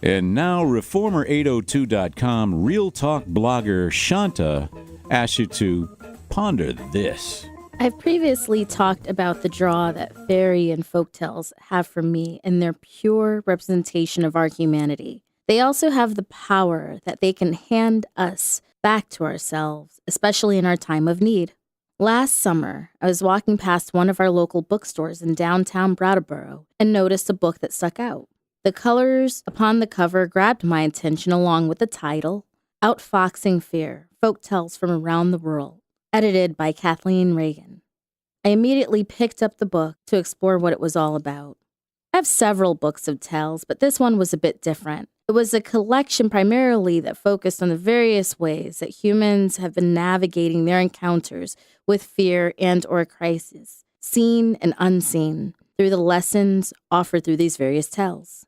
And now, Reformer802.com Real Talk blogger Shanta asks you to ponder this. I've previously talked about the draw that fairy and folktales have for me and their pure representation of our humanity. They also have the power that they can hand us back to ourselves, especially in our time of need. Last summer, I was walking past one of our local bookstores in downtown Brattleboro and noticed a book that stuck out. The colors upon the cover grabbed my attention along with the title, Outfoxing Fear, Folktales from Around the World, edited by Kathleen Reagan. I immediately picked up the book to explore what it was all about. I have several books of tales, but this one was a bit different. It was a collection primarily that focused on the various ways that humans have been navigating their encounters with fear and or crisis, seen and unseen, through the lessons offered through these various tales.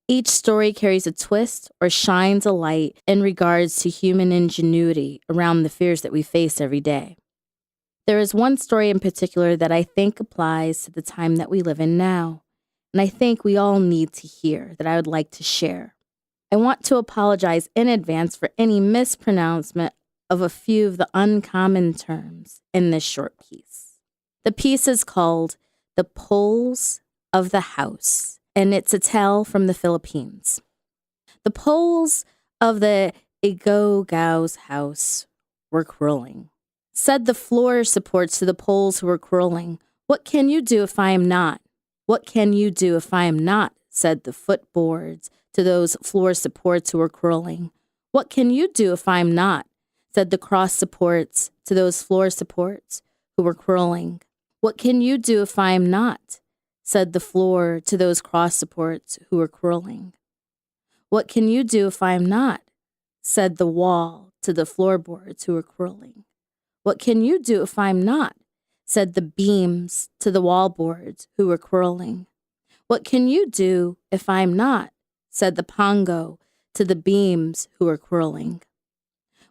Each story carries a twist or shines a light in regards to human ingenuity around the fears that we face every day. There is one story in particular that I think applies to the time that we live in now, and I think we all need to hear that I would like to share. I want to apologize in advance for any mispronouncement of a few of the uncommon terms in this short piece. The piece is called The Poles of the House, and it's a tale from the Philippines. The poles of the Igogaw's house were quarreling. Said the floor supports to the poles who were quarreling, "What can you do if I am not? What can you do if I am not?" said the footboards to those floor supports who were quarreling. "What can you do if I am not?" said the cross supports to those floor supports who were quarreling. "What can you do if I am not?" said the floor to those cross supports who were quarreling. "What can you do if I am not?" said the wall to the floorboards who were quarreling. "What can you do if I am not?" said the beams to the wallboards who were quarreling. "What can you do if I am not?" said the pongo to the beams who were quarreling.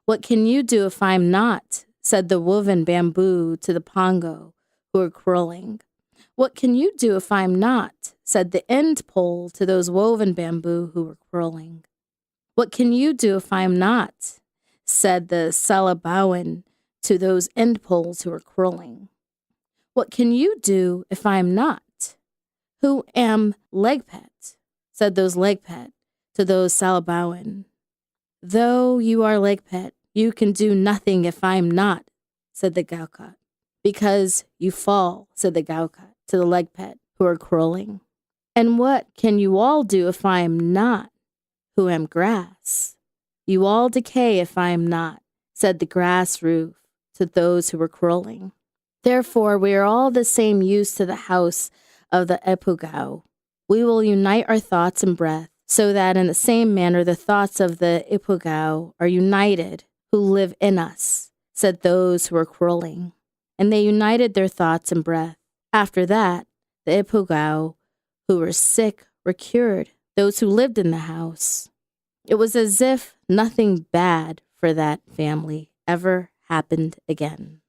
"What can you do if I am not?" said the woven bamboo to the pongo who were quarreling. "What can you do if I am not?" said the end pole to those woven bamboo who were quarreling. "What can you do if I am not?" said the salabawan to those end poles who were quarreling. "What can you do if I am not?" "Who am leg pet?" said those leg pet to those salabawan. "Though you are leg pet, you can do nothing if I am not," said the gaukat. "Because you fall," said the gaukat to the leg pet who are quarreling. "And what can you all do if I am not, who am grass?" "You all decay if I am not," said the grass roof to those who were quarreling. "Therefore we are all the same use to the house of the Ipugao. We will unite our thoughts and breath, so that in the same manner the thoughts of the Ipugao are united, who live in us," said those who were quarreling. And they united their thoughts and breath. After that, the Ipugao who were sick were cured, those who lived in the house. It was as if nothing bad for that family ever happened again.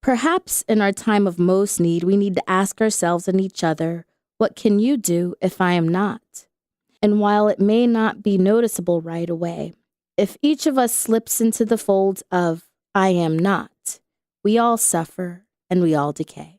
Perhaps in our time of most need, we need to ask ourselves and each other, what can you do if I am not? And while it may not be noticeable right away, if each of us slips into the folds of I am not, we all suffer and we all decay.